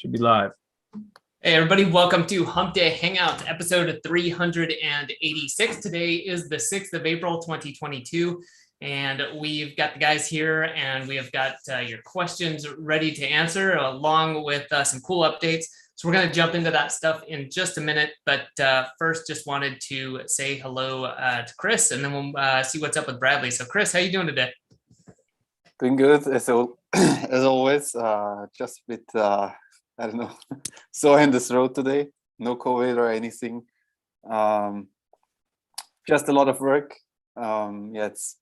Should be live. Hey, everybody, welcome to Hump Day Hangouts, episode 386. Today is the 6th of April, 2022, and we've got the guys here, and we have got your questions ready to answer, along with some cool updates. So we're going to jump into that stuff in just a minute, but first, just wanted to say hello to Chris, and then we'll see what's up with Bradley. So, Chris, how you doing today? Doing good, as always, just with I don't know, sore in the throat today. No COVID or anything. Just a lot of work. There's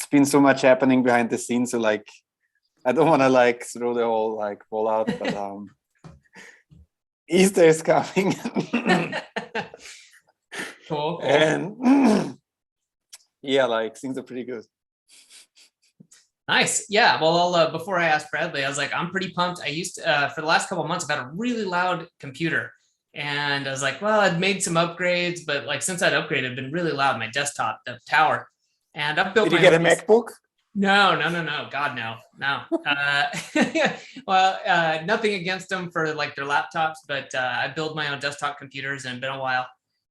been so much happening behind the scenes. So I don't want to throw the whole ball out, but Easter is coming. Cool. And things are pretty good. Nice. Yeah. Well, before I asked Bradley, I was like, I'm pretty pumped. I used to, for the last couple of months, I've had a really loud computer. And I was like, well, I'd made some upgrades, but since I'd upgraded, it'd been really loud, my desktop, the tower. And I've built Did you get a MacBook? No. God, no. Well, nothing against them for their laptops, but I build my own desktop computers and it's been a while.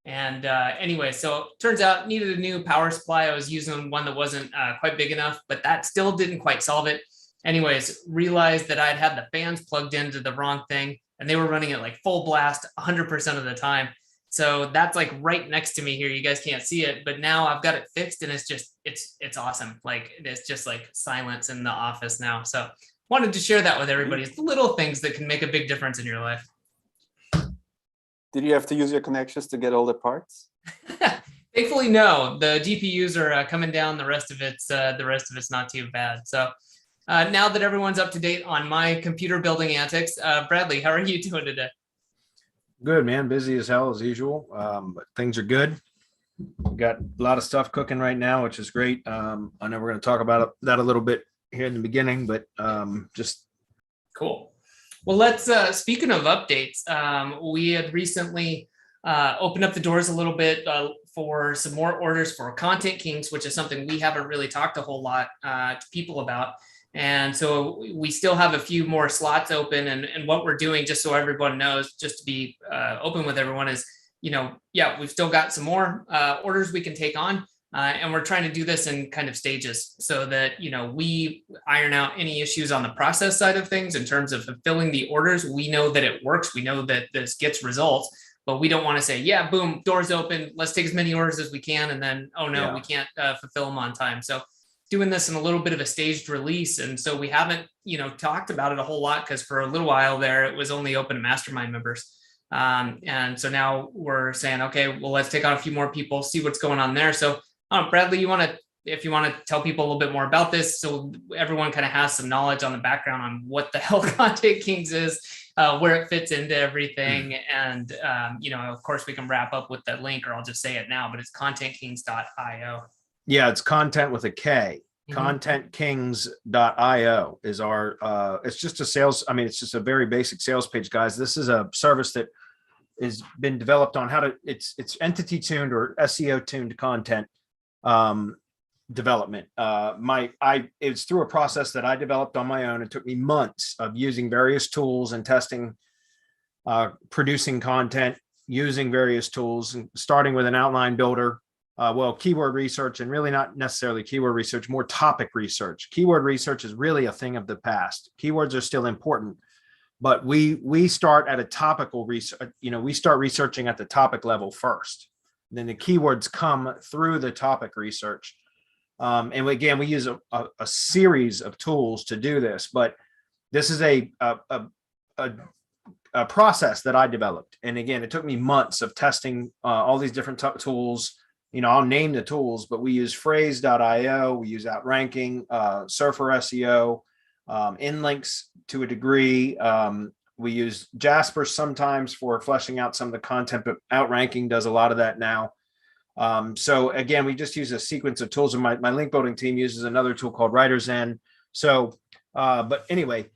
And anyway, so turns out needed a new power supply. I was using one that wasn't quite big enough, but that still didn't quite solve it. Anyways, realized that I'd had the fans plugged into the wrong thing and they were running it full blast 100% of the time. So that's right next to me here. You guys can't see it, but now I've got it fixed and it's awesome. It's just silence in the office now. So wanted to share that with everybody. It's the little things that can make a big difference in your life. Did you have to use your connections to get all the parts? Thankfully, no. The GPUs are coming down. The rest of it's not too bad. So now that everyone's up to date on my computer building antics, Bradley, how are you doing today? Good, man. Busy as hell as usual, but things are good. We've got a lot of stuff cooking right now, which is great. I know we're going to talk about that a little bit here in the beginning, but just cool. Well, let's, speaking of updates, we had recently opened up the doors a little bit for some more orders for Content Kings, which is something we haven't really talked a whole lot to people about. And so we still have a few more slots open. And what we're doing, just so everyone knows, just to be open with everyone is, we've still got some more orders we can take on. And we're trying to do this in kind of stages so that, we iron out any issues on the process side of things in terms of fulfilling the orders. We know that it works. We know that this gets results, but we don't want to say, yeah, boom, doors open. Let's take as many orders as we can. And then, oh no, we can't fulfill them on time. So doing this in a little bit of a staged release. And so we haven't, talked about it a whole lot because for a little while there, it was only open to mastermind members. And so now we're saying, okay, well, let's take on a few more people, see what's going on there. So Bradley, if you want to tell people a little bit more about this, so everyone kind of has some knowledge on the background on what the hell Content Kings is, where it fits into everything. And, of course, we can wrap up with the link, or I'll just say it now, but it's contentkings.io. Yeah, it's content with a K. Contentkings.io is our, it's just a sales. It's just a very basic sales page, guys. This is a service that has been developed on it's entity tuned or SEO tuned content development. It's through a process that I developed on my own. It took me months of using various tools and testing, producing content using various tools, and starting with an outline builder, keyword research, and really not necessarily keyword research, more topic research. Keyword research is really a thing of the past. Keywords are still important, but we start at a topical research. We start researching at the topic level first. Then the keywords come through the topic research. And again, we use a series of tools to do this, but this is a process that I developed. And again, it took me months of testing all these different tools. I'll name the tools, but we use phrase.io, we use Outranking, Surfer SEO, InLinks to a degree. We use Jasper sometimes for fleshing out some of the content, but Outranking does a lot of that now. So again, we just use a sequence of tools, and my link building team uses another tool called Writer's End. So, but anyway,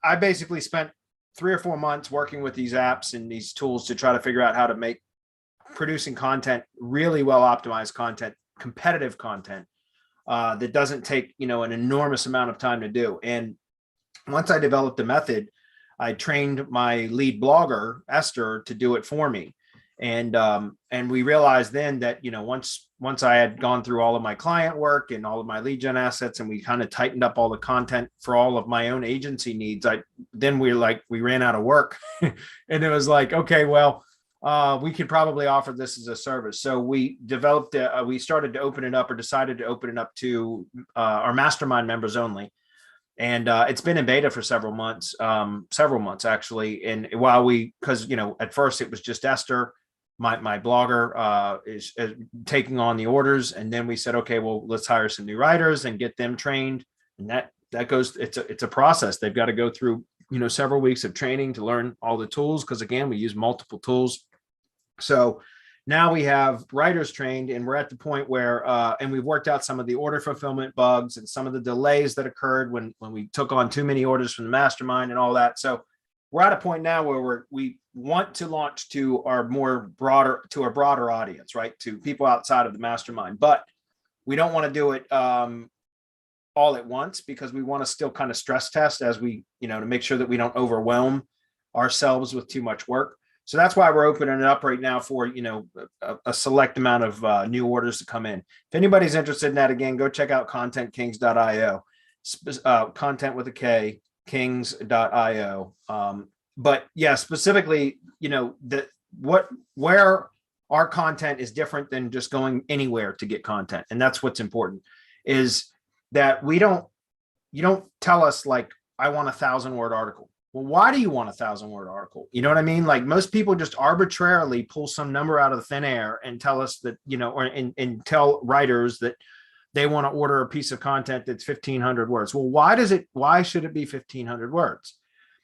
I basically spent 3 or 4 months working with these apps and these tools to try to figure out how to make producing content, really well optimized content, competitive content, that doesn't take, an enormous amount of time to do. And once I developed a method, I trained my lead blogger, Esther, to do it for me. And we realized then that, once I had gone through all of my client work and all of my lead gen assets, and we kind of tightened up all the content for all of my own agency needs, we ran out of work. And it was like, okay, well, we could probably offer this as a service. So we we started to open it up, or decided to open it up to our mastermind members only. And it's been in beta for several months actually. And because at first it was just Esther, my blogger, is taking on the orders, and then we said, okay, well, let's hire some new writers and get them trained. And that goes, it's a process. They've got to go through several weeks of training to learn all the tools, because again, we use multiple tools. So now we have writers trained, and we're at the point where, and we've worked out some of the order fulfillment bugs and some of the delays that occurred when we took on too many orders from the mastermind and all that. So we're at a point now where we want to launch to our broader audience, right? To people outside of the mastermind, but we don't want to do it all at once, because we want to still kind of stress test as we, to make sure that we don't overwhelm ourselves with too much work. So that's why we're opening it up right now for, a select amount of new orders to come in. If anybody's interested in that, again, go check out contentkings.io, content with a K, kings.io. But yeah, specifically, where our content is different than just going anywhere to get content. And that's what's important, is that you don't tell us like, I want 1,000-word article. Well, why do you want 1,000-word article? You know what I mean? Like, most people just arbitrarily pull some number out of the thin air and tell us that, and tell writers that they want to order a piece of content that's 1,500 words. Well, why should it be 1,500 words?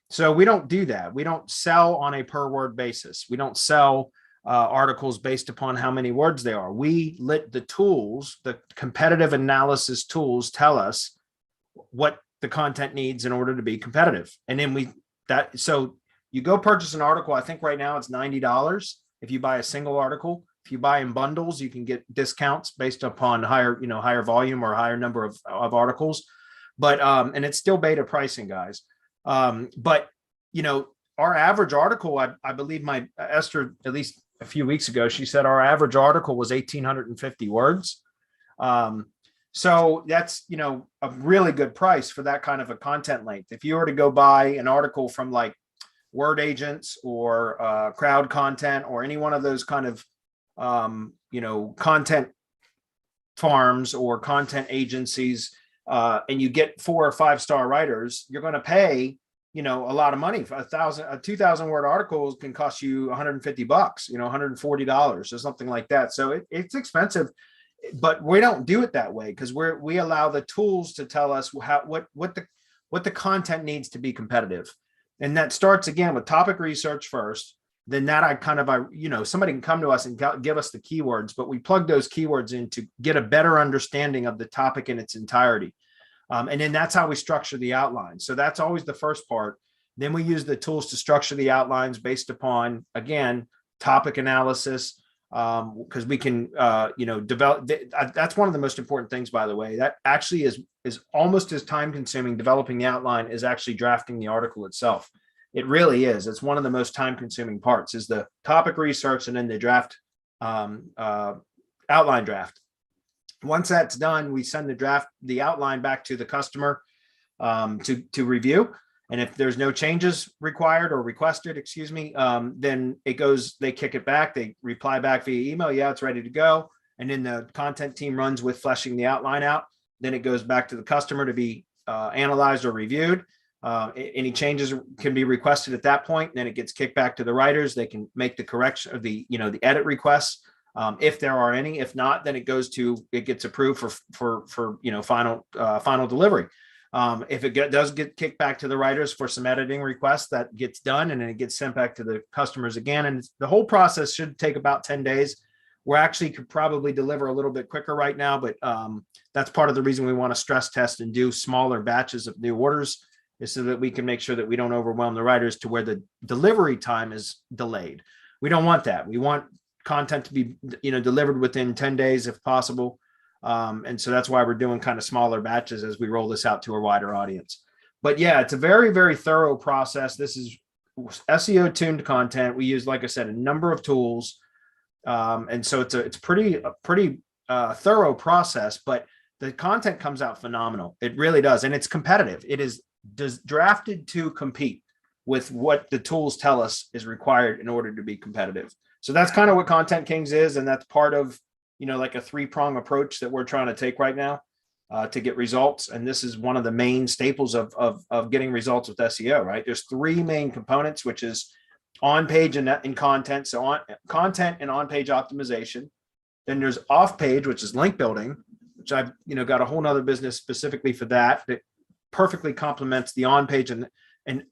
So we don't do that. We don't sell on a per word basis. We don't sell articles based upon how many words they are. The tools, the competitive analysis tools, tell us what the content needs in order to be competitive. And then so you go purchase an article. I think right now it's $90 if you buy a single article. If you buy in bundles, you can get discounts based upon higher volume or higher number of articles. But and it's still beta pricing, guys. But our average article, I believe my Esther, at least a few weeks ago, she said our average article was 1,850 words. So that's, a really good price for that kind of a content length. If you were to go buy an article from like Word Agents or Crowd Content or any one of those kind of, content farms or content agencies, and you get 4 or 5 star writers, you're going to pay, a lot of money. For a 2,000 word article can cost you $150, $140 or something like that. So it's expensive. But we don't do it that way, because we allow the tools to tell us what the content needs to be competitive. And that starts again with topic research first. Then somebody can come to us and give us the keywords, but we plug those keywords in to get a better understanding of the topic in its entirety. And then that's how we structure the outline. So that's always the first part. Then we use the tools to structure the outlines based upon, again, topic analysis, because we can, develop. That's one of the most important things, by the way. That actually is almost as time consuming, developing the outline, is actually drafting the article itself. It really is. It's one of the most time consuming parts, is the topic research and then the draft, outline draft. Once that's done, we send the outline back to the customer to review. And if there's no changes required or requested, then they kick it back. They reply back via email. Yeah, it's ready to go. And then the content team runs with fleshing the outline out. Then it goes back to the customer to be analyzed or reviewed. Any changes can be requested at that point. Then it gets kicked back to the writers. They can make the correction of the edit requests. If there are any. If not, then it gets approved for final delivery. If it does get kicked back to the writers for some editing requests, that gets done, and then it gets sent back to the customers again. And the whole process should take about 10 days. We're actually could probably deliver a little bit quicker right now, but that's part of the reason we want to stress test and do smaller batches of new orders, is so that we can make sure that we don't overwhelm the writers to where the delivery time is delayed. We don't want that. We want content to be, delivered within 10 days if possible. And so that's why we're doing kind of smaller batches as we roll this out to a wider audience. but yeah, it's a very, very thorough process. This is SEO tuned content. We use, like I said, a number of tools. And so it's pretty thorough process, but the content comes out phenomenal. It really does. And it's competitive. It is drafted to compete with what the tools tell us is required in order to be competitive. So that's kind of what Content Kings is. And that's part of, like a 3-prong approach that we're trying to take right now to get results. And this is one of the main staples of getting results with SEO, right? There's 3 main components, which is on-page and content. So on content and on-page optimization. Then there's off-page, which is link building, which I've, got a whole nother business specifically for that perfectly complements the on-page. And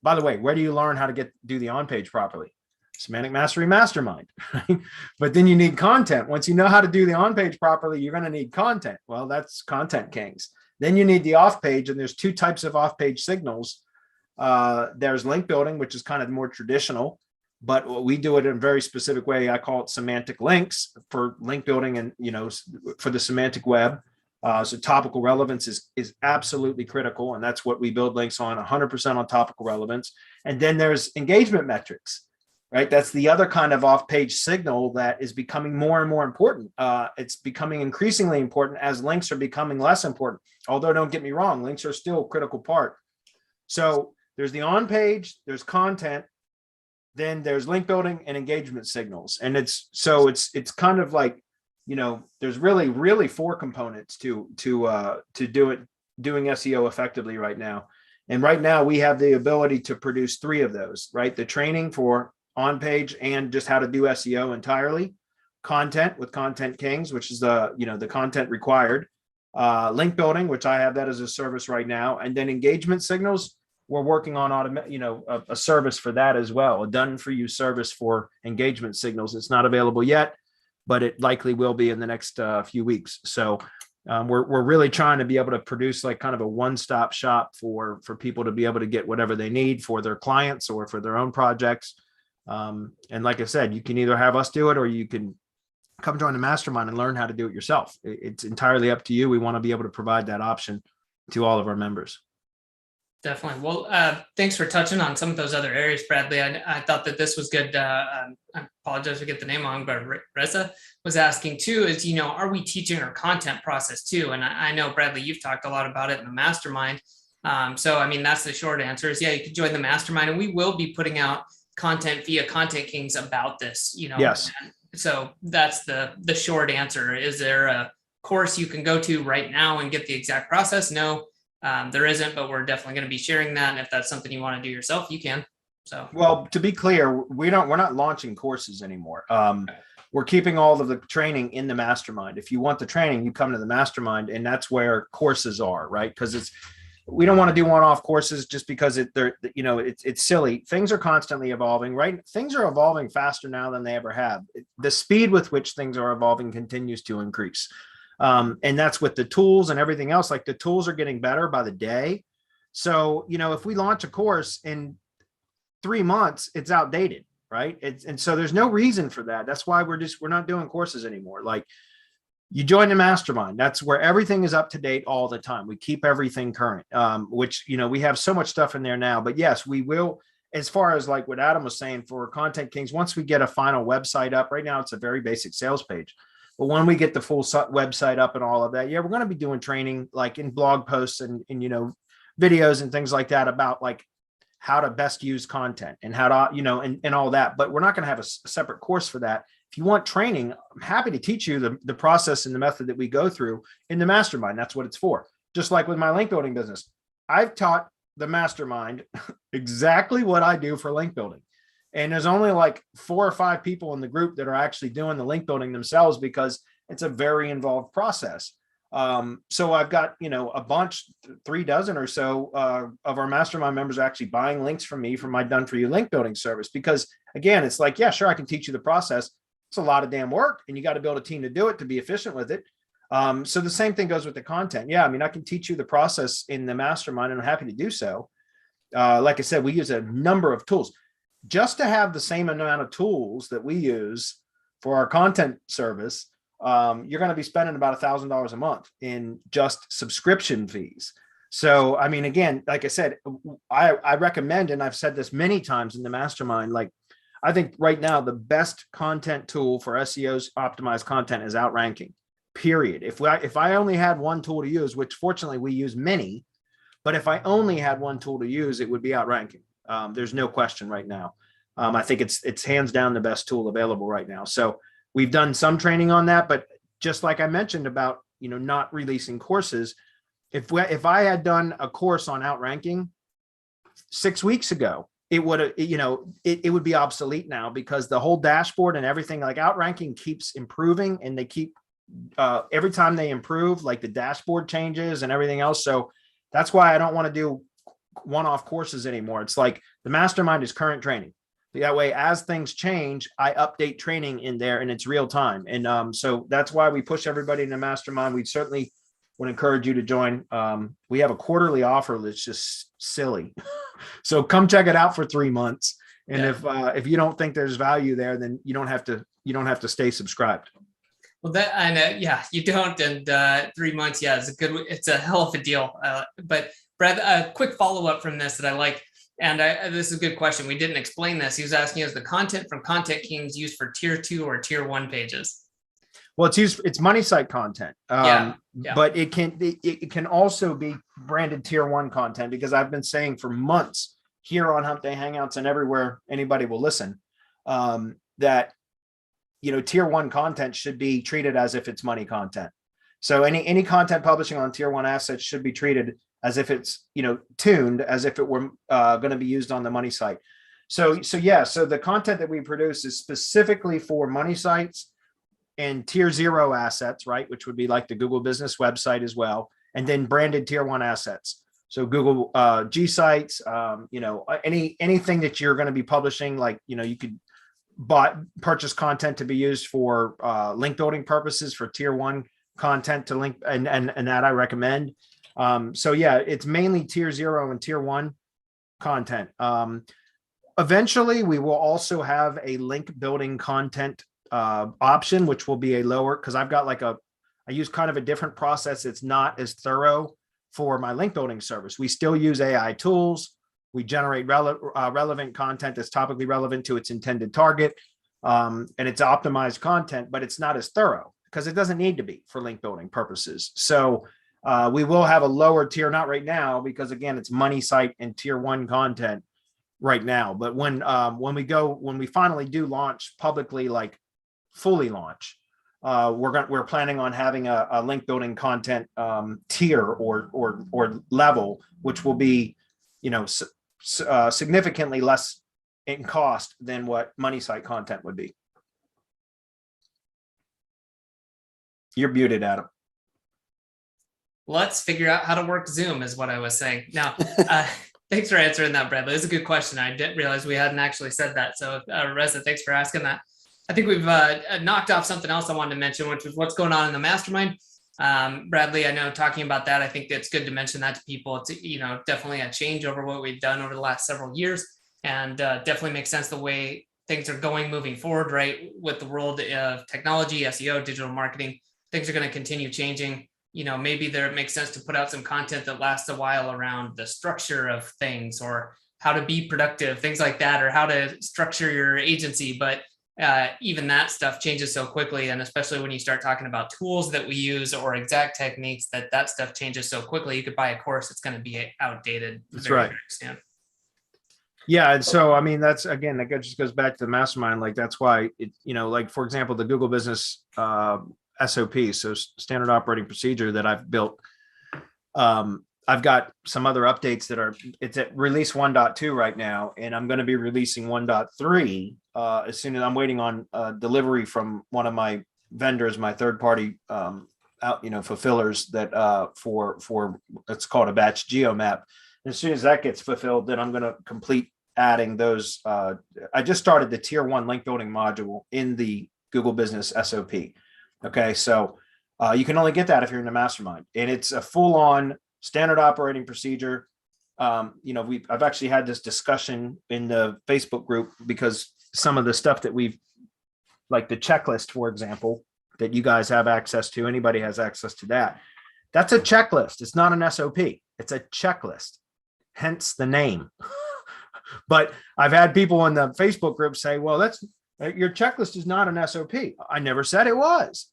by the way, where do you learn how to do the on-page properly? Semantic Mastery Mastermind, right? But then you need content. Once you know how to do the on-page properly, you're going to need content. Well, that's Content Kings. Then you need the off-page, and there's 2 types of off-page signals. There's link building, which is kind of more traditional, but we do it in a very specific way. I call it semantic links for link building and, for the semantic web. So topical relevance is absolutely critical. And that's what we build links on, 100% on topical relevance. And then there's engagement metrics, right? That's the other kind of off-page signal that is becoming more and more important. It's becoming increasingly important as links are becoming less important. Although don't get me wrong, links are still a critical part. So there's the on-page, there's content, then there's link building and engagement signals. And it's kind of like, there's really 4 components to doing SEO effectively right now. And right now we have the ability to produce 3 of those, right? The training for on-page and just how to do SEO entirely, content with Content Kings, which is the content required, link building, which I have that as a service right now, and then engagement signals. We're working on a service for that as well, a done for you service for engagement signals. It's not available yet, but it likely will be in the next few weeks. So we're really trying to be able to produce like kind of a one-stop shop for people to be able to get whatever they need for their clients or for their own projects. And like I said, you can either have us do it or you can come join the mastermind and learn how to do it yourself. It's entirely up to you. We want to be able to provide that option to all of our members. Definitely. Well, thanks for touching on some of those other areas, Bradley. I thought that this was good. I apologize if I get the name wrong, but Reza was asking too, is, are we teaching our content process too? And I know, Bradley, you've talked a lot about it in the mastermind. So, I mean, that's the short answer is, yeah, you could join the mastermind and we will be putting out content via Content Kings about this, Yes. So that's the short answer. Is there a course you can go to right now and get the exact process? No. There isn't, but we're definitely going to be sharing that. And if that's something you want to do yourself, you can. So, well, to be clear, we're not launching courses anymore. We're keeping all of the training in the mastermind. If you want the training, you come to the mastermind, and that's where courses are, right? Because we don't want to do one-off courses just because it's silly. Things are constantly evolving, right? Things are evolving faster now than they ever have. The speed with which things are evolving continues to increase. And that's with the tools and everything else. Like the tools are getting better by the day. So, if we launch a course in 3 months, it's outdated, right? And so there's no reason for that. That's why we're not doing courses anymore. Like you join the mastermind. That's where everything is up to date all the time. We keep everything current, which, we have so much stuff in there now. But yes, we will, as far as like what Adam was saying for Content Kings, once we get a final website up, right now it's a very basic sales page. But when we get the full website up and all of that, yeah, we're going to be doing training like in blog posts and videos and things like that about like how to best use content and how to, and all that. But we're not going to have a separate course for that. If you want training, I'm happy to teach you the process and the method that we go through in the mastermind. That's what it's for. Just like with my link building business, I've taught the mastermind exactly what I do for link building. And there's only like 4 or 5 people in the group that are actually doing the link building themselves because it's a very involved process. So I've got, a bunch, 3 dozen or so of our mastermind members are actually buying links from me for my done for you link building service. Because again, it's like, yeah, sure, I can teach you the process. It's a lot of damn work and you got to build a team to do it, to be efficient with it. So the same thing goes with the content. Yeah. I mean, I can teach you the process in the mastermind and I'm happy to do so. Like I said, we use a number of tools. Just to have the same amount of tools that we use for our content service, you're going to be spending about $1,000 a month in just subscription fees. So, I mean, again, like I said, I recommend, and I've said this many times in the mastermind, like I think right now the best content tool for SEOs optimized content is outranking, period. If I only had one tool to use, which fortunately we use many, but if I only had one tool to use, it would be outranking. There's no question right now. I think it's hands down the best tool available right now. So we've done some training on that, but just like I mentioned about, not releasing courses, if I had done a course on outranking 6 weeks ago, it would have, it would be obsolete now, because the whole dashboard and everything, like outranking keeps improving, and they keep every time they improve, like the dashboard changes and everything else. So that's why I don't want to do one-off courses anymore. It's like the mastermind is current training. That way, as things change, I update training in there and it's real time. And so that's why we push everybody in the mastermind. We certainly would encourage you to join. We have a quarterly offer that's just silly. So come check it out for 3 months. And if you don't think there's value there, then you don't have to stay subscribed. Well, that I know, you don't. And 3 months, it's a hell of a deal. But Brad, a quick follow-up from this that I like, and this is a good question. We didn't explain this. He was asking, is the content from Content Kings used for tier 2 or tier 1 pages? Well, it's money site content, but it can also be branded tier 1 content, because I've been saying for months here on Hump Day Hangouts and everywhere anybody will listen, that tier 1 content should be treated as if it's money content. So any content publishing on tier 1 assets should be treated as if it's tuned as if it were going to be used on the money site. So the content that we produce is specifically for money sites and tier 0 assets, right? Which would be like the Google business website as well. And then branded tier 1 assets. So Google G sites, anything that you're going to be publishing, like, you could purchase content to be used for link building purposes for tier 1 content to link, and that I recommend. It's mainly tier 0 and tier 1 content. Eventually we will also have a link building content option, which will be a lower, because I've got I use kind of a different process. It's not as thorough for my link building service. We still use AI tools. We generate relevant content that's topically relevant to its intended target. And it's optimized content, but it's not as thorough because it doesn't need to be for link building purposes. So we will have a lower tier, not right now, because again, it's money site and tier 1 content right now. But when we finally do launch publicly, like fully launch, we're planning on having a link building content tier or level, which will be significantly less in cost than what money site content would be. You're muted, Adam. Let's figure out how to work Zoom is what I was saying. Now, thanks for answering that, Bradley. It's a good question. I didn't realize we hadn't actually said that. So Reza, thanks for asking that. I think we've knocked off something else I wanted to mention, which was what's going on in the mastermind. Bradley, I know talking about that, I think it's good to mention that to people. It's, definitely a change over what we've done over the last several years, and definitely makes sense the way things are going moving forward, right? With the world of technology, SEO, digital marketing, things are going to continue changing. Maybe it makes sense to put out some content that lasts a while around the structure of things, or how to be productive, things like that, or how to structure your agency. But even that stuff changes so quickly. And especially when you start talking about tools that we use or exact techniques, that stuff changes so quickly. You could buy a course, it's going to be outdated. That's right. Yeah. And so, I mean, that's, again, that just goes back to the mastermind. Like, that's why like, for example, the Google business SOP, so standard operating procedure that I've built. I've got some other updates it's at release 1.2 right now, and I'm going to be releasing 1.3 as soon as I'm waiting on delivery from one of my vendors, my third party fulfillers that for it's called a batch geomap. And as soon as that gets fulfilled, then I'm going to complete adding those. I just started the tier 1 link building module in the Google business SOP. Okay, so you can only get that if you're in the mastermind, and it's a full-on standard operating procedure. I've actually had this discussion in the Facebook group, because some of the stuff that like the checklist, for example, that you guys have access to, anybody has access to that. That's a checklist. It's not an SOP. It's a checklist, hence the name. But I've had people in the Facebook group say, well, that's your checklist is not an SOP. I never said it was,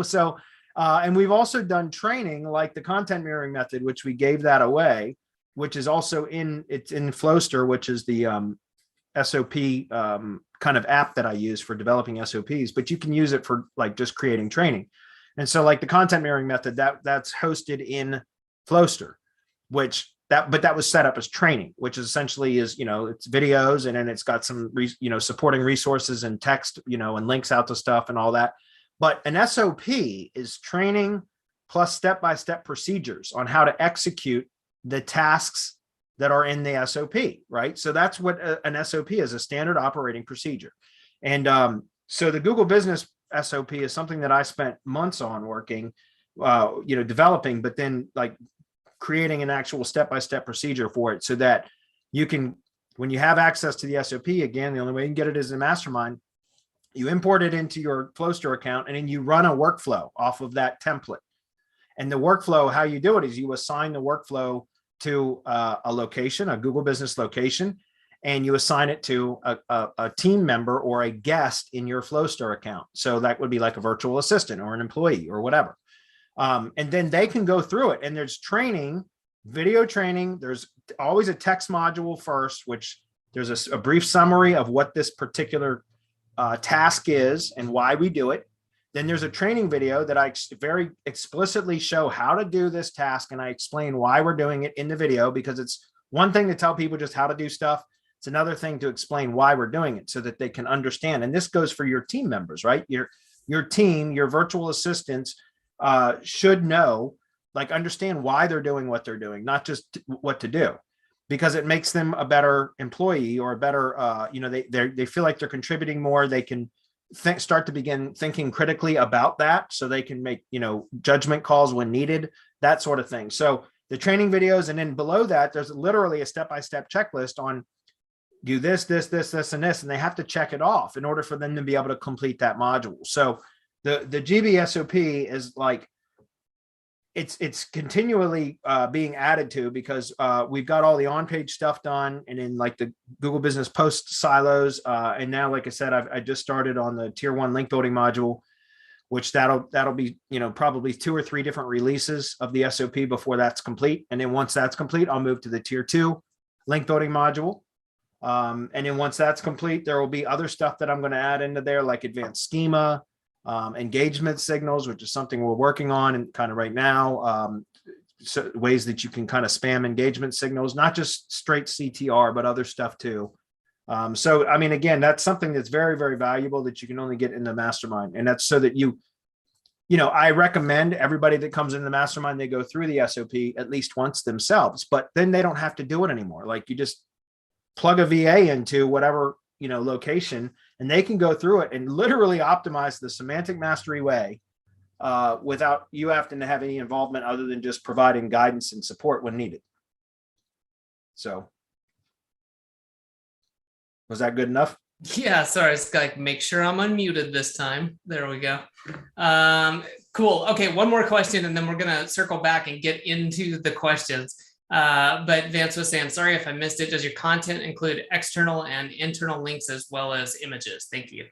so, and we've also done training like the content mirroring method, which we gave that away, which is also it's in Flowster, which is the SOP kind of app that I use for developing SOPs, but you can use it for like just creating training. And so like the content mirroring method that's hosted in Flowster, but that was set up as training, which essentially is, it's videos, and then it's got some, supporting resources and text, and links out to stuff and all that. But an SOP is training plus step-by-step procedures on how to execute the tasks that are in the SOP, right? So that's what an SOP is, a standard operating procedure. And so the Google Business SOP is something that I spent months on working, developing, but then like creating an actual step-by-step procedure for it so that you can, when you have access to the SOP, again, the only way you can get it is in Mastermind, you import it into your Flowster account, and then you run a workflow off of that template. And the workflow, how you do it is you assign the workflow to a location, a Google Business location, and you assign it to a team member or a guest in your Flowster account. So that would be like a virtual assistant or an employee or whatever. And then they can go through it, and there's training, video training. There's always a text module first, which there's a brief summary of what this particular task is and why we do it. Then there's a training video that I very explicitly show how to do this task, and I explain why we're doing it in the video, because it's one thing to tell people just how to do stuff. It's another thing to explain why we're doing it so that they can understand. And this goes for your team members, right? Your team, your virtual assistants should know, like, understand why they're doing what they're doing, not just what to do, because it makes them a better employee or a better, they feel like they're contributing more. They can start to begin thinking critically about that, so they can make, judgment calls when needed, that sort of thing. So the training videos, and then below that, there's literally a step-by-step checklist on do this, and this, and this, and they have to check it off in order for them to be able to complete that module. So the GB SOP is like, it's continually being added to, because we've got all the on-page stuff done, and in like the Google Business Post silos. And now, like I said, I just started on the tier 1 link building module, which that'll be, probably 2 or 3 different releases of the SOP before that's complete. And then once that's complete, I'll move to the tier 2 link building module. And then once that's complete, there will be other stuff that I'm going to add into there, like advanced schema, engagement signals, which is something we're working on and kind of right now. So ways that you can kind of spam engagement signals, not just straight CTR, but other stuff too. So, I mean, again, that's something that's very, very valuable that you can only get in the Mastermind. And that's so that I recommend everybody that comes in the Mastermind, they go through the SOP at least once themselves, but then they don't have to do it anymore. Like, you just plug a VA into whatever, location, and they can go through it and literally optimize the semantic mastery way without you having to have any involvement other than just providing guidance and support when needed. So was that good enough? Yeah, sorry, it's like, make sure I'm unmuted this time. There we go. Cool. Okay, one more question, and then we're gonna circle back and get into the questions. But Vance was saying, sorry if I missed it. Does your content include external and internal links as well as images? Thank you.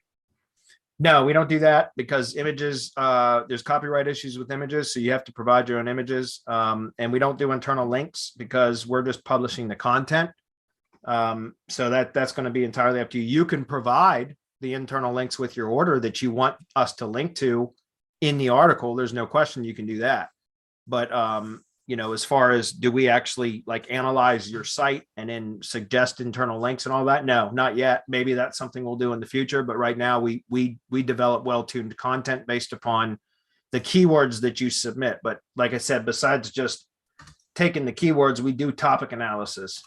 No, we don't do that, because images, there's copyright issues with images. So you have to provide your own images. And we don't do internal links because we're just publishing the content. So that's going to be entirely up to you. You can provide the internal links with your order that you want us to link to in the article. There's no question you can do that. But, as far as do we actually like analyze your site and then suggest internal links and all that? No, not yet. Maybe that's something we'll do in the future. But right now we develop well-tuned content based upon the keywords that you submit. But like I said, besides just taking the keywords, we do topic analysis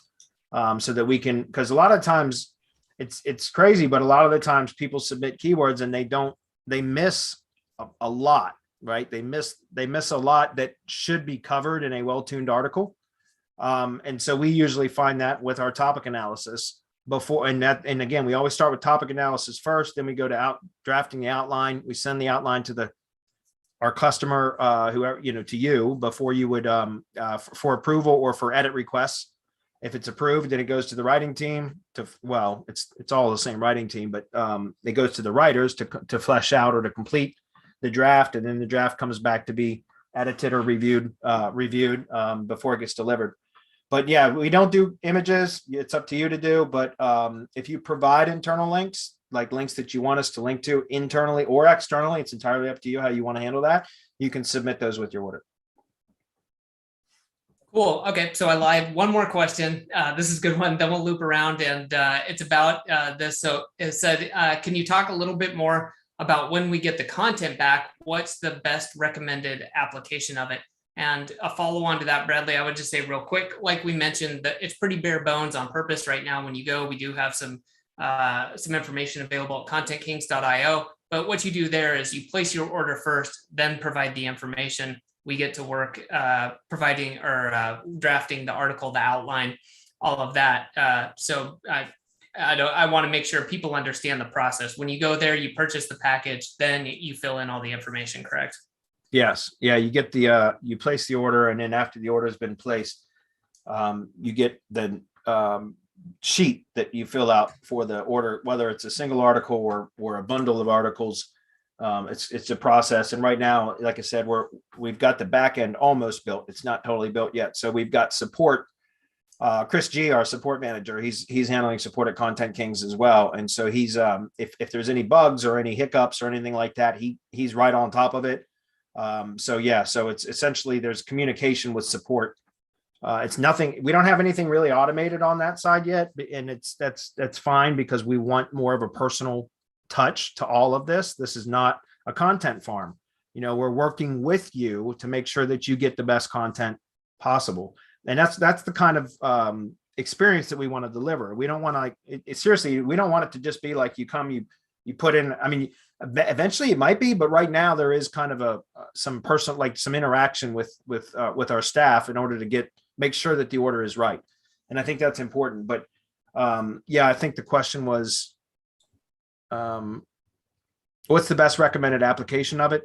so that we can, because a lot of times it's crazy, but a lot of the times people submit keywords and they miss a lot. Right. They miss a lot that should be covered in a well-tuned article. And so we usually find that with our topic analysis before, and again, we always start with topic analysis first, then we go to drafting the outline. We send the outline to our customer, whoever, to you before you would, for approval or for edit requests. If it's approved, then it goes to the writing team it's all the same writing team, but it goes to the writers to flesh out or to complete the draft. And then the draft comes back to be edited or reviewed before it gets delivered. But yeah, we don't do images. It's up to you to do. But if you provide internal links, like links that you want us to link to internally or externally, it's entirely up to you how you want to handle that. You can submit those with your order. Cool. Okay. So I lied. One more question. This is a good one. Then we'll loop around, and it's about this. So it said, can you talk a little bit more about when we get the content back? What's the best recommended application of it? And a follow on to that, Bradley, I would just say real quick, like we mentioned, that it's pretty bare bones on purpose right now. When you go, we do have some information available at contentkings.io. But what you do there is you place your order first, then provide the information. We get to work providing or drafting the article, the outline, all of that. So I want to make sure people understand the process. When you go there, you purchase the package, then you fill in all the information, correct? Yes. Yeah. You get you place the order, and then after the order has been placed, you get the sheet that you fill out for the order, whether it's a single article or a bundle of articles. It's a process. And right now, like I said, we've got the back end almost built. It's not totally built yet. So we've got support. Chris G, our support manager, he's handling support at Content Kings as well. And so he's if there's any bugs or any hiccups or anything like that, he's right on top of it. So it's essentially there's communication with support. It's nothing, we don't have anything really automated on that side yet. And that's fine, because we want more of a personal touch to all of this. This is not a content farm. We're working with you to make sure that you get the best content possible. And that's the kind of experience that we want to deliver. We don't want to seriously, we don't want it to just be like you come, you put in, I mean, eventually it might be, but right now there is kind of some personal, like some interaction with our staff in order to make sure that the order is right. And I think that's important. But I think the question was, what's the best recommended application of it?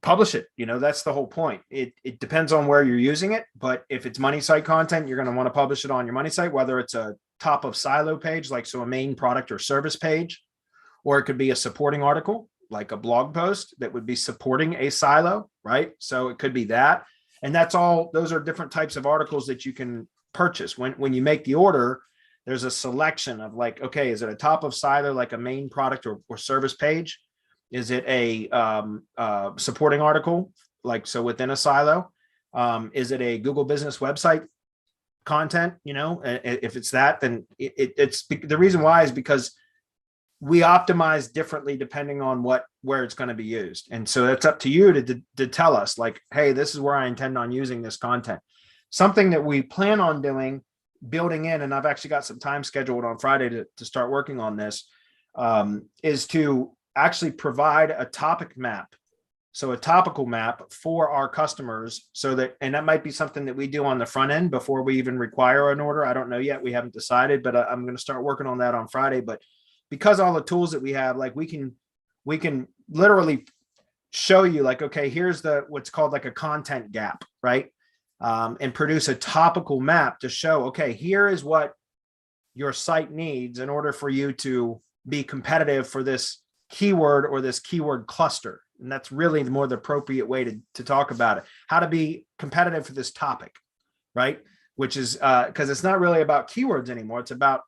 Publish it. That's the whole point. It depends on where you're using it, but if it's money site content, you're going to want to publish it on your money site, whether it's a top of silo page, like a main product or service page, or it could be a supporting article, like a blog post that would be supporting a silo, right? So it could be that. And those are different types of articles that you can purchase. When you make the order, there's a selection of like, okay, is it a top of silo, like a main product or service page? Is it a supporting article, like so within a silo? Is it a Google Business website content? If it's that, then it's the reason why is because we optimize differently depending on where it's going to be used. And so it's up to you to tell us like, hey, this is where I intend on using this content. Something that we plan on building in, and I've actually got some time scheduled on Friday to start working on this, is to actually provide a topic map. So a topical map for our customers and that might be something that we do on the front end before we even require an order. I don't know yet. We haven't decided, but I'm going to start working on that on Friday. But because all the tools that we have, like we can literally show you like, okay, here's what's called like a content gap, right? And produce a topical map to show, okay, here is what your site needs in order for you to be competitive for this keyword or this keyword cluster. And that's really the appropriate way to talk about it, how to be competitive for this topic, right? Which is because it's not really about keywords anymore. It's about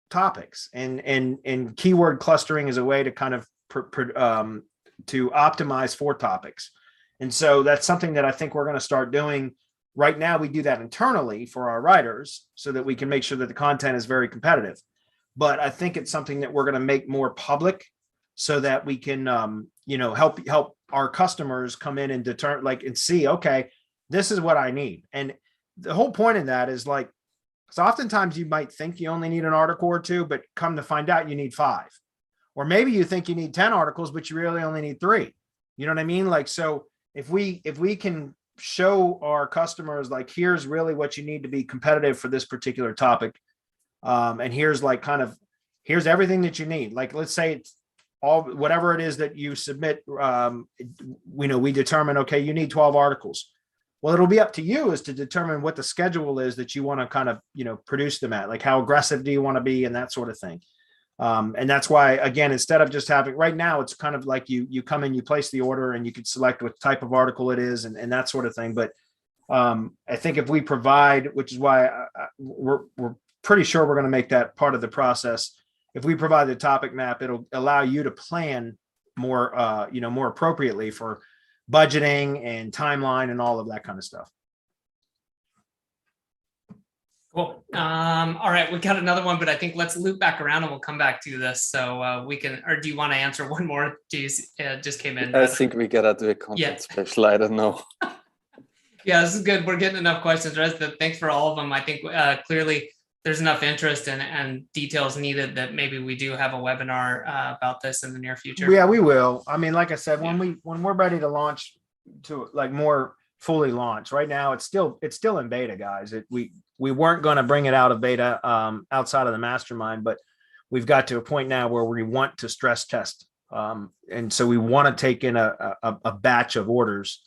topics, and keyword clustering is a way to kind of to optimize for topics. And so that's something that I think we're going to start doing. Right now, we do that internally for our writers so that we can make sure that the content is very competitive. But I think it's something that we're going to make more public so that we can, help our customers come in and determine, like, and see, okay, this is what I need. And the whole point of that is like, so oftentimes you might think you only need an article or two, but come to find out you need 5. Or maybe you think you need 10 articles, but you really only need 3. You know what I mean? Like, so if we can show our customers, like, here's really what you need to be competitive for this particular topic. And here's like here's everything that you need. Like, let's say all, whatever it is that you submit, we determine, okay, you need 12 articles. Well, it'll be up to you as to determine what the schedule is that you want to kind of, produce them at, like how aggressive do you want to be and that sort of thing. And that's why, again, instead of just having, right now, it's kind of like you come in, you place the order, and you can select what type of article it is and that sort of thing. But I think if we provide, which is why we're pretty sure we're going to make that part of the process. If we provide the topic map, it'll allow you to plan more, more appropriately for budgeting and timeline and all of that kind of stuff. Cool. All right, we got another one, but I think let's loop back around and we'll come back to this. So we can, or do you want to answer one more? Just came in. I think we gotta do a content special. I don't know. Yeah, this is good. We're getting enough questions. Thanks for all of them. I think clearly there's enough interest and details needed that maybe we do have a webinar about this in the near future. Yeah, we will. I mean, like I said, when we're ready to launch, to like more fully launch, right now it's still in beta, guys. We weren't going to bring it out of beta outside of the mastermind, but we've got to a point now where we want to stress test. And so we want to take in a batch of orders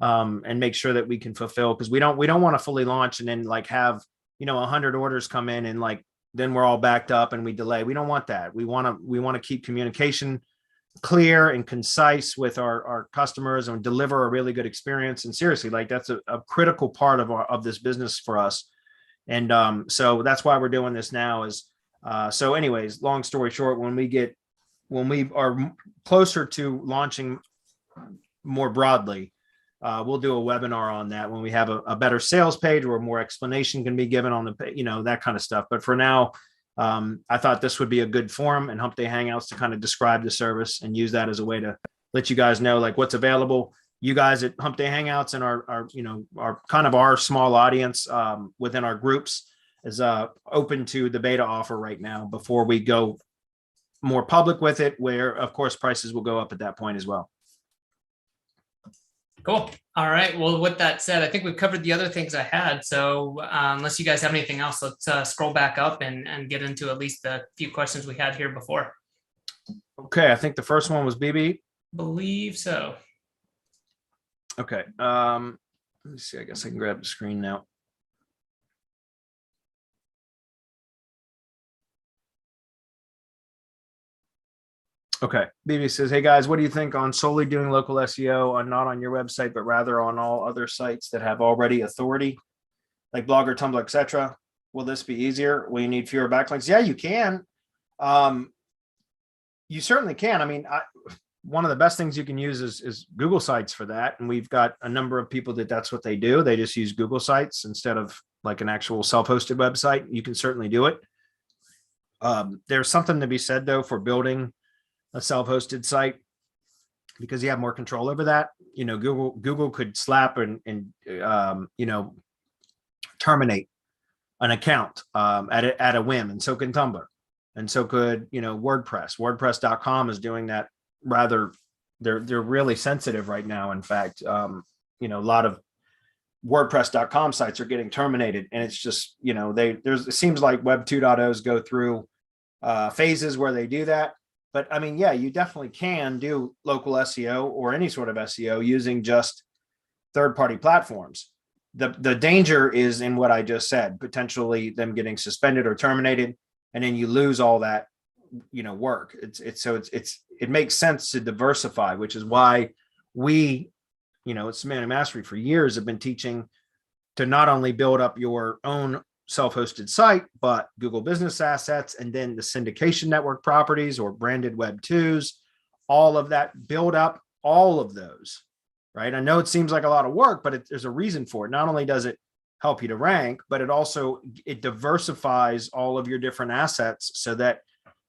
and make sure that we can fulfill, because we don't want to fully launch and then like have 100 orders come in and like then we're all backed up and we delay. We don't want that. We want to keep communication clear and concise with our customers and deliver a really good experience. And seriously, like that's a critical part of this business for us. And so that's why we're doing this now. So anyways, long story short, when we are closer to launching more broadly, we'll do a webinar on that when we have a better sales page where more explanation can be given on the, that kind of stuff. But for now, I thought this would be a good forum and Hump Day Hangouts to kind of describe the service and use that as a way to let you guys know like what's available. You guys at Hump Day Hangouts and our kind of our small audience within our groups is open to the beta offer right now before we go more public with it, where of course prices will go up at that point as well. Cool. All right. Well, with that said, I think we've covered the other things I had. So unless you guys have anything else, let's scroll back up and get into at least the few questions we had here before. Okay. I think the first one was BB. Believe so. Okay. Let me see. I guess I can grab the screen now. Okay. BB says, hey guys, what do you think on solely doing local SEO on not on your website, but rather on all other sites that have already authority, like Blogger, Tumblr, etc.? Will this be easier? Will you need fewer backlinks? Yeah, you can. You certainly can. I mean, one of the best things you can use is Google Sites for that. And we've got a number of people that's what they do. They just use Google Sites instead of like an actual self-hosted website. You can certainly do it. There's something to be said though for building a self-hosted site because you have more control over that. Google could slap and terminate an account at a whim, and so can Tumblr, and so could WordPress. WordPress.com is doing that. Rather, they're really sensitive right now. In fact, a lot of WordPress.com sites are getting terminated, and it's just it seems like Web 2.0s go through phases where they do that. But I mean, yeah, you definitely can do local SEO or any sort of SEO using just third-party platforms. The danger is in what I just said, potentially them getting suspended or terminated, and then you lose all that work. It makes sense to diversify, which is why we, at Semantic Mastery for years have been teaching to not only build up your own self-hosted site, but Google Business Assets, and then the syndication network properties or branded Web 2s, all of that, build up all of those, right? I know it seems like a lot of work, but there's a reason for it. Not only does it help you to rank, but it diversifies all of your different assets so that,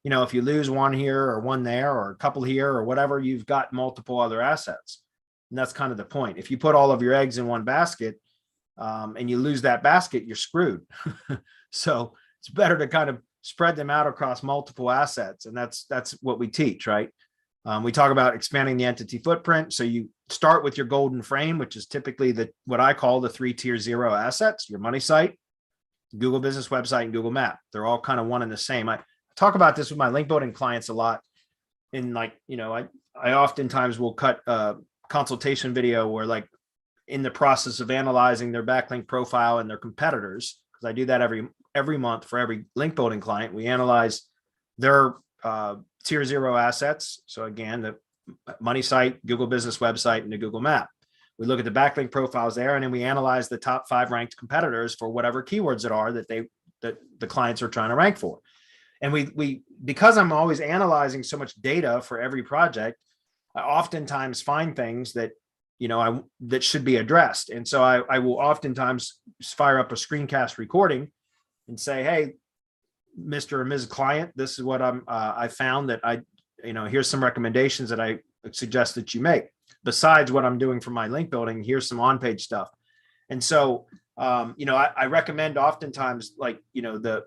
if you lose one here or one there or a couple here or whatever, you've got multiple other assets. And that's kind of the point. If you put all of your eggs in one basket, and you lose that basket, you're screwed. So it's better to kind of spread them out across multiple assets. And that's what we teach, right? We talk about expanding the entity footprint. So you start with your golden frame, which is typically what I call the 3-tier 0 assets, your money site, Google Business Website, and Google Map. They're all kind of one and the same. I talk about this with my link building clients a lot. in like, I oftentimes will cut a consultation video where like in the process of analyzing their backlink profile and their competitors, because I do that every month for every link building client, we analyze their tier 0 assets. So again, the money site, Google business website, and the Google map. We look at the backlink profiles there, and then we analyze the top 5 ranked competitors for whatever keywords it are that the clients are trying to rank for. And we because I'm always analyzing so much data for every project, I oftentimes find things that that should be addressed. And so I will oftentimes fire up a screencast recording and say, hey, Mr. or Ms. Client, this is what I found that here's some recommendations that I suggest that you make. Besides what I'm doing for my link building, here's some on-page stuff. And so, I recommend oftentimes like, the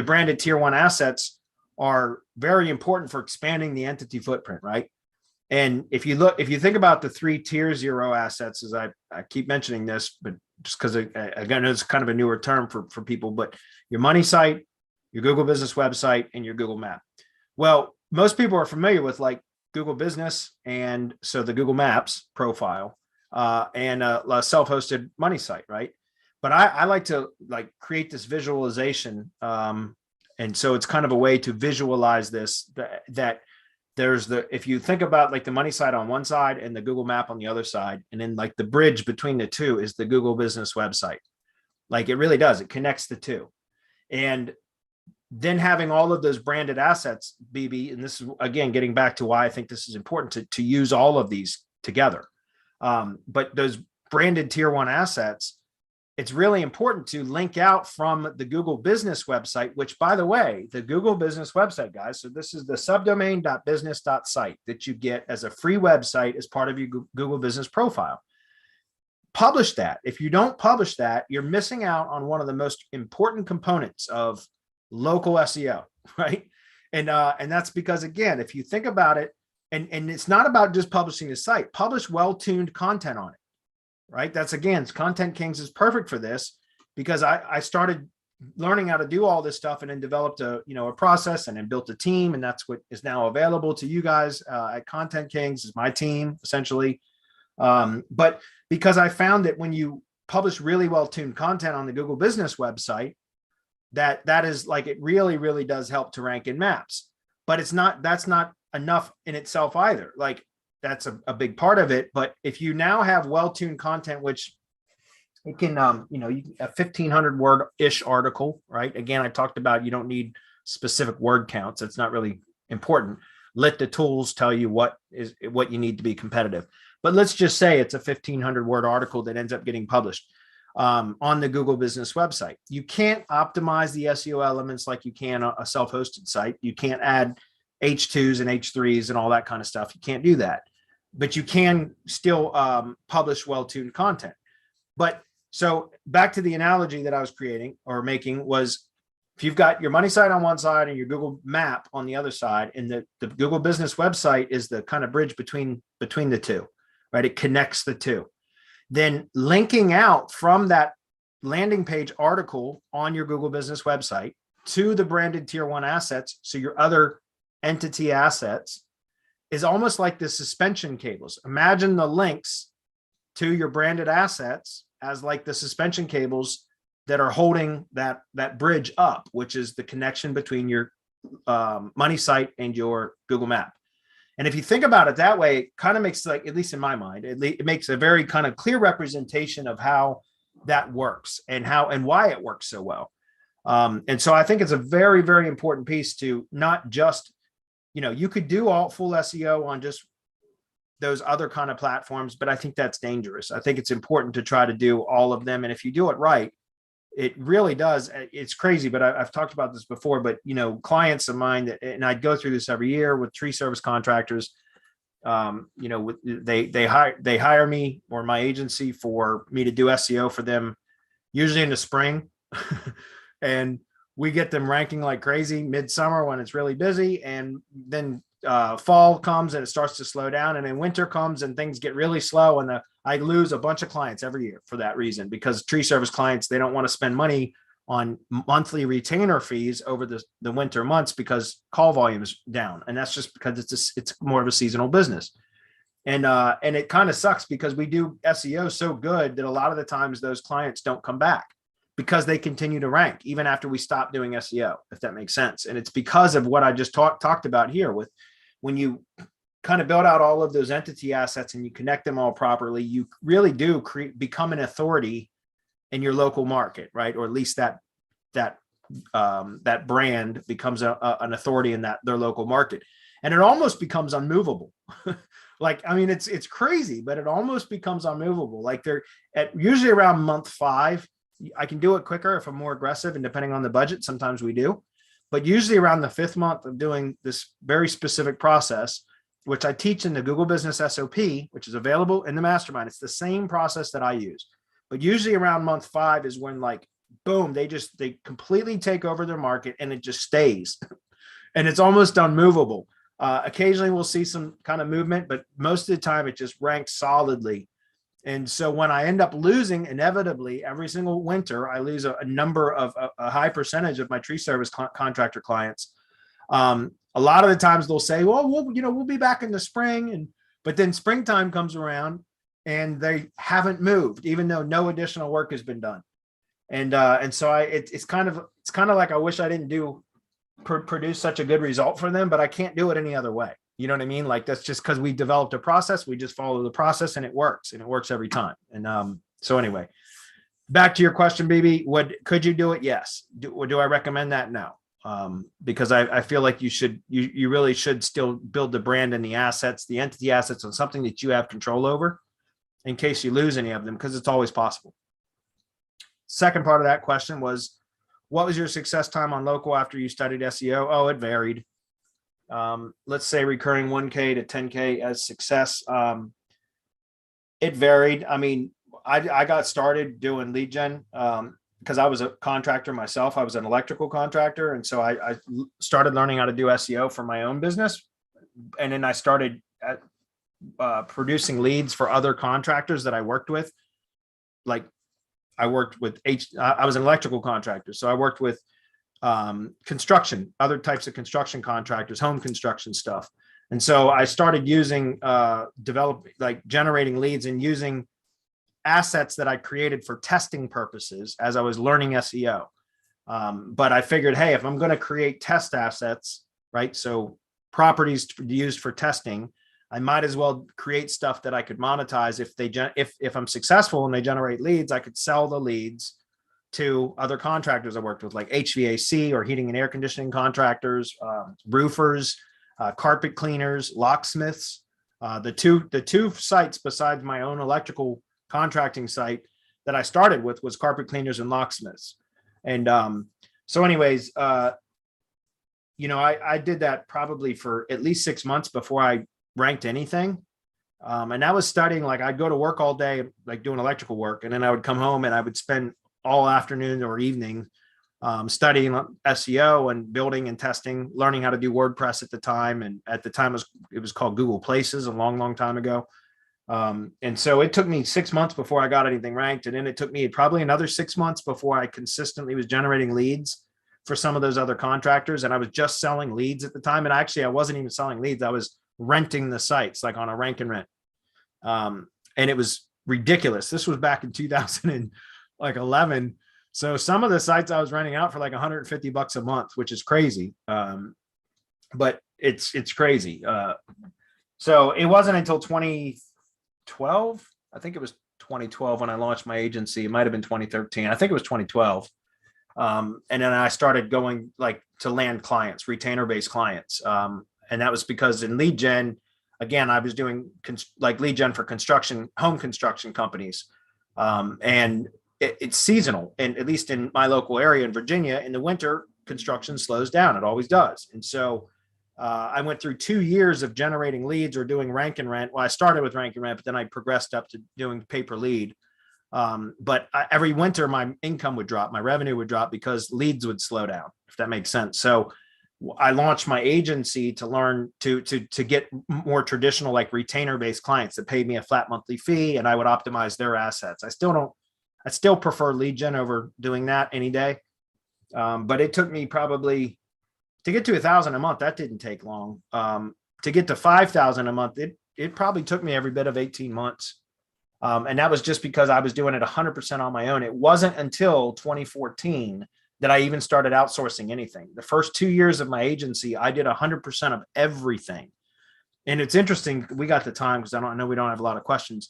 branded tier 1 assets are very important for expanding the entity footprint, right? And if you think about the 3 tier 0 assets, as I keep mentioning this, but just because again, it's kind of a newer term for people, but your money site, your Google business website, and your Google map. Well, most people are familiar with like Google business, and so the Google Maps profile and a self-hosted money site, right? But I like to like create this visualization, and so it's kind of a way to visualize this that there's if you think about like the money site on one side and the Google map on the other side, and then like the bridge between the two is the Google business website. Like it really does, it connects the two. And then having all of those branded assets, BB, and this is again getting back to why I think this is important to use all of these together. But those branded tier 1 assets, it's really important to link out from the Google business website, which by the way, the Google business website, guys, so this is the subdomain.business.site that you get as a free website as part of your Google business profile. Publish that. If you don't publish that, you're missing out on one of the most important components of local SEO, right? And that's because, again, if you think about it, and it's not about just publishing the site, publish well-tuned content on it, right? That's again, Content Kings is perfect for this because I started learning how to do all this stuff and then developed a process and then built a team. And that's what is now available to you guys at Content Kings is my team essentially. But because I found that when you publish really well-tuned content on the Google business website, that is like, it really, really does help to rank in maps, but that's not enough in itself either. Like that's a big part of it. But if you now have well-tuned content, which it can, a 1,500 word-ish article, right? Again, I talked about, you don't need specific word counts. It's not really important. Let the tools tell you what you need to be competitive. But let's just say it's a 1,500 word article that ends up getting published on the Google business website. You can't optimize the SEO elements like you can a self-hosted site. You can't add H2s and H3s and all that kind of stuff. You can't do that, but you can still publish well-tuned content. But so back to the analogy that I was creating or making was, if you've got your money site on one side and your Google map on the other side, and the Google business website is the kind of bridge between the two, right? It connects the two. Then linking out from that landing page article on your Google business website to the branded tier 1 assets, so your other entity assets, is almost like the suspension cables. Imagine the links to your branded assets as like the suspension cables that are holding that bridge up, which is the connection between your money site and your Google map. And if you think about it that way, it kind of makes, like, at least in my mind, it makes a very kind of clear representation of how that works and why it works so well. And so I think it's a very, very important piece to not just, you could do all full SEO on just those other kind of platforms, but I think that's dangerous. I think it's important to try to do all of them. And if you do it right, it really does. It's crazy, but I've talked about this before, but clients of mine and I'd go through this every year with tree service contractors. They hire me or my agency for me to do SEO for them, usually in the spring. And we get them ranking like crazy midsummer when it's really busy. And then fall comes and it starts to slow down. And then winter comes and things get really slow. And I lose a bunch of clients every year for that reason, because tree service clients, they don't want to spend money on monthly retainer fees over the winter months because call volume is down. And that's just because it's more of a seasonal business. And it kind of sucks because we do SEO so good that a lot of the times those clients don't come back because they continue to rank even after we stop doing SEO, if that makes sense. And it's because of what I just talked about here with when you kind of build out all of those entity assets and you connect them all properly, you really do become an authority in your local market, right? Or at least that brand becomes an authority in their local market, and it almost becomes unmovable. Like, I mean, it's crazy, but it almost becomes unmovable. Like they're at usually around month 5. I can do it quicker if I'm more aggressive, and depending on the budget, sometimes we do. But usually around the 5th month of doing this very specific process, which I teach in the Google Business SOP, which is available in the mastermind. It's the same process that I use. But usually around month 5 is when, like, boom, they completely take over their market and it just stays. And it's almost unmovable. Occasionally we'll see some kind of movement, but most of the time it just ranks solidly. And so when I end up losing, inevitably, every single winter, I lose a high percentage of my tree service contractor clients. A lot of the times they'll say, well, we'll be back in the spring. But then springtime comes around and they haven't moved, even though no additional work has been done. And so it's kind of like, I wish I didn't produce such a good result for them, but I can't do it any other way. You know what I mean? Like, that's just because we developed a process. We just follow the process and it works every time. And so anyway, back to your question, BB, could you do it? Yes. Do I recommend that? No. Because I feel like you really should still build the brand and the entity assets on something that you have control over in case you lose any of them, because it's always possible. Second part of that question was, what was your success time on local after you studied SEO? Oh, it varied. Let's say recurring 1K to 10K as success. It varied. I mean, I got started doing lead gen because I was a contractor myself. I was an electrical contractor. And so I started learning how to do SEO for my own business. And then I started producing leads for other contractors that I worked with. Like, I worked with I was an electrical contractor. So I worked with construction, other types of construction contractors, home construction stuff. And so I started using, generating leads and using assets that I created for testing purposes as I was learning SEO. But I figured, hey, if I'm going to create test assets, right? So properties used for testing, I might as well create stuff that I could monetize. If I'm successful and they generate leads, I could sell the leads to other contractors I worked with, like HVAC or heating and air conditioning contractors, roofers, carpet cleaners, locksmiths. The two sites besides my own electrical contracting site that I started with was carpet cleaners and locksmiths. And so anyways, I did that probably for at least 6 months before I ranked anything. And I was studying, like, I'd go to work all day, like doing electrical work. And then I would come home and I would spend all afternoon or evening studying SEO and building and testing, learning how to do WordPress at the time. And at the time it was called Google Places a long, long time ago. And so it took me 6 months before I got anything ranked. And then it took me probably another 6 months before I consistently was generating leads for some of those other contractors. And I was just selling leads at the time. And actually, I wasn't even selling leads. I was renting the sites, like on a rank and rent. And it was ridiculous. This was back in 2011. So some of the sites I was renting out for like $150 a month, which is crazy. But it's crazy. So it wasn't until 2012. I think it was 2012 when I launched my agency. It might've been 2013. I think it was 2012. And then I started going to land clients, retainer-based clients. And that was because in lead gen, again, I was doing lead gen for home construction companies. And it's seasonal. And at least in my local area in Virginia, in the winter, construction slows down. It always does. And so I went through 2 years of generating leads or doing rank and rent. Well, I started with rank and rent, but then I progressed up to doing pay per lead. But every winter, my income would drop, my revenue would drop because leads would slow down, if that makes sense. So I launched my agency to learn to get more traditional, like retainer-based clients that paid me a flat monthly fee, and I would optimize their assets. I still prefer lead gen over doing that any day. But it took me probably to get to 1,000 a month. That didn't take long. To get to 5,000 a month, it probably took me every bit of 18 months. And that was just because I was doing it 100% on my own. It wasn't until 2014 that I even started outsourcing anything. The first 2 years of my agency, I did 100% of everything. And it's interesting. We got the time because I know we don't have a lot of questions.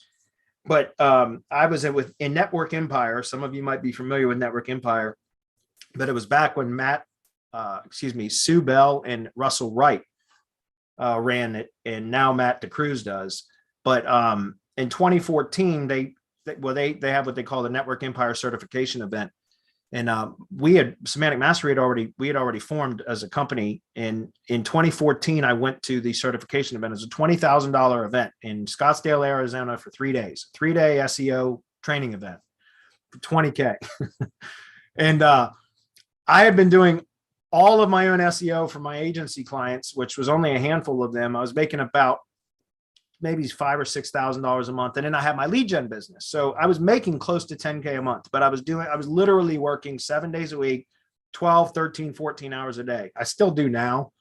But I was in Network Empire. Some of you might be familiar with Network Empire, but it was back when Sue Bell and Russell Wright ran it, and now Matt DeCruz does. But in 2014, they have what they call the Network Empire certification event, and we had Semantic Mastery had already formed as a company. And in 2014, I went to the certification event. It was a $20,000 event in Scottsdale, Arizona, for 3 days, 3-day SEO training event for $20K. And I had been doing all of my own SEO for my agency clients, which was only a handful of them. I was making about maybe $5,000 or $6,000 a month. And then I had my lead gen business. So I was making close to 10K a month, but I was literally working 7 days a week, 12, 13, 14 hours a day. I still do now,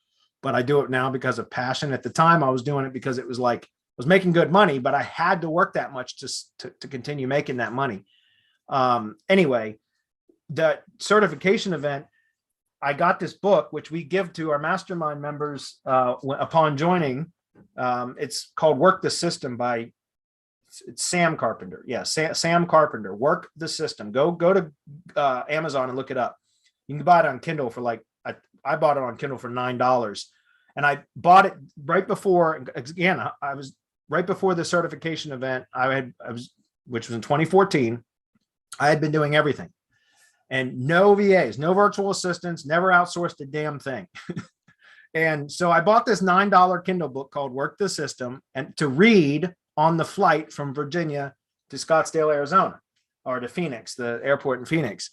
but I do it now because of passion. At the time I was doing it because it was like, I was making good money, but I had to work that much to continue making that money. Anyway, the certification event, I got this book, which we give to our mastermind members upon joining. It's called Work the System by Sam Carpenter. Yeah, Sam Carpenter, Work the System. Go to Amazon and look it up. You can buy it on Kindle for I bought it on Kindle for $9. And I bought it right before, again, I was right before the certification event. Which was in 2014. I had been doing everything. And no VAs, no virtual assistants, never outsourced a damn thing. And so I bought this $9 Kindle book called Work the System, and to read on the flight from Virginia to Scottsdale, Arizona, or to Phoenix, the airport in Phoenix.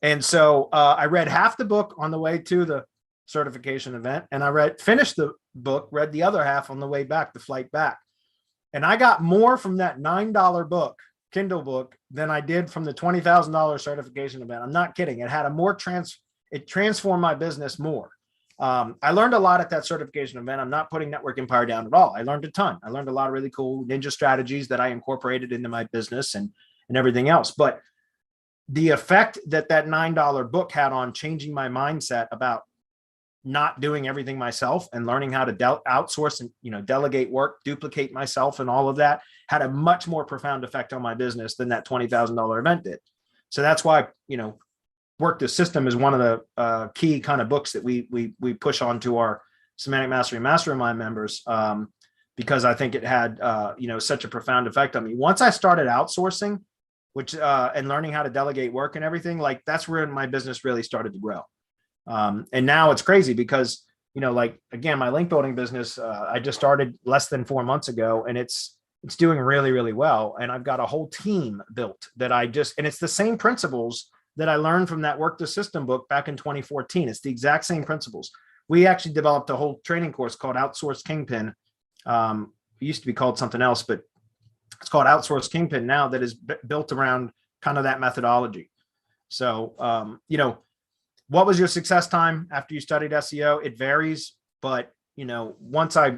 And so I read half the book on the way to the certification event, and finished the book, read the other half on the way back, the flight back. And I got more from that $9 book, Kindle book, than I did from the $20,000 certification event. I'm not kidding. It had it transformed my business more. I learned a lot at that certification event. I'm not putting Network Empire down at all. I learned a ton. I learned a lot of really cool ninja strategies that I incorporated into my business and everything else. But the effect that $9 book had on changing my mindset about not doing everything myself and learning how to outsource and delegate work, duplicate myself, and all of that had a much more profound effect on my business than that $20,000 event did. So that's why Work the System is one of the key kind of books that we push on to our Semantic Mastery Mastermind members, because I think it had such a profound effect on me. Once I started outsourcing, and learning how to delegate work and everything, that's where my business really started to grow. And now it's crazy because, again, my link building business, I just started less than 4 months ago, and it's doing really, really well. And I've got a whole team built and it's the same principles that I learned from that Work the System book back in 2014. It's the exact same principles. We actually developed a whole training course called Outsource Kingpin. It used to be called something else, but it's called Outsource Kingpin now, that is built around kind of that methodology. So, what was your success time after you studied SEO? It varies, but once I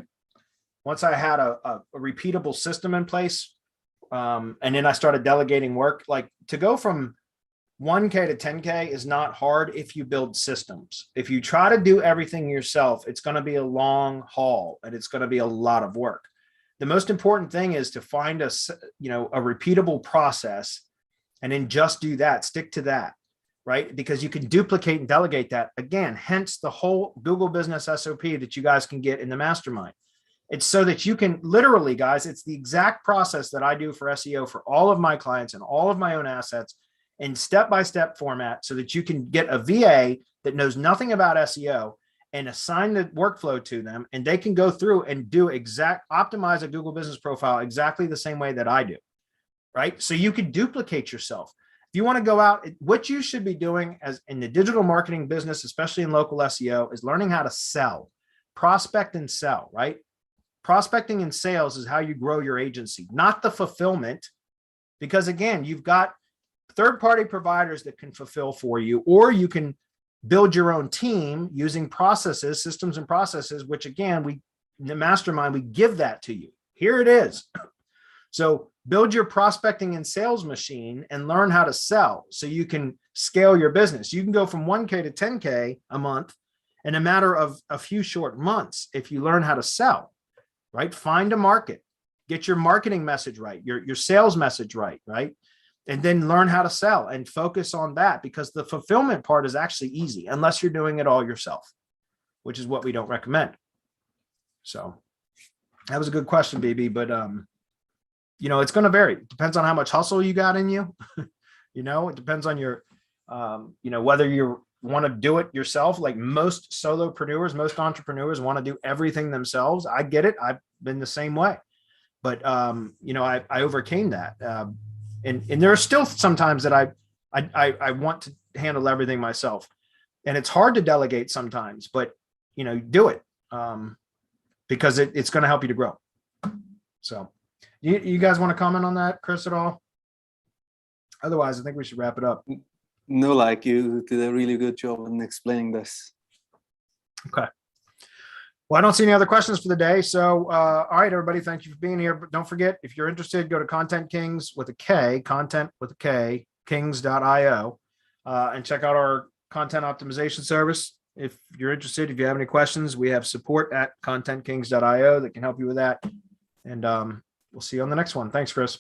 had a repeatable system in place, and then I started delegating work, to go from 1K to 10K is not hard if you build systems. If you try to do everything yourself, it's going to be a long haul and it's going to be a lot of work. The most important thing is to find a repeatable process and then just do that, stick to that, right? Because you can duplicate and delegate that. Again, hence the whole Google Business SOP that you guys can get in the mastermind. It's so that you can literally, guys, it's the exact process that I do for SEO for all of my clients and all of my own assets in step-by-step format, so that you can get a VA that knows nothing about SEO and assign the workflow to them, and they can go through and optimize a Google Business profile exactly the same way that I do, right? So you can duplicate yourself. If you want to go out, what you should be doing as in the digital marketing business, especially in local SEO, is learning how to sell, prospect and sell, right? Prospecting and sales is how you grow your agency, not the fulfillment, because again, you've got third-party providers that can fulfill for you, or you can build your own team using processes, systems and processes, which again, the mastermind, we give that to you. Here it is. So build your prospecting and sales machine and learn how to sell so you can scale your business. You can go from 1K to 10K a month in a matter of a few short months if you learn how to sell, right? Find a market, get your marketing message right, your sales message right, right? And then learn how to sell and focus on that, because the fulfillment part is actually easy unless you're doing it all yourself, which is what we don't recommend. So that was a good question, BB, but you know, it's going to vary. It depends on how much hustle you got in you. You know, it depends on your, you know, whether you want to do it yourself. Like most solopreneurs, most entrepreneurs want to do everything themselves. I get it. I've been the same way, but you know, I overcame that. And there are still sometimes that I want to handle everything myself, and it's hard to delegate sometimes, but you know, do it because it's going to help you to grow. So. You guys want to comment on that, Chris, at all? Otherwise, I think we should wrap it up. No, like you did a really good job in explaining this. Okay. Well, I don't see any other questions for the day. So, all right, everybody, thank you for being here. But don't forget, if you're interested, go to Content Kings with a K, content with a K, kings.io, and check out our content optimization service. If you're interested, if you have any questions, we have support at contentkings.io that can help you with that. And we'll see you on the next one. Thanks, Chris.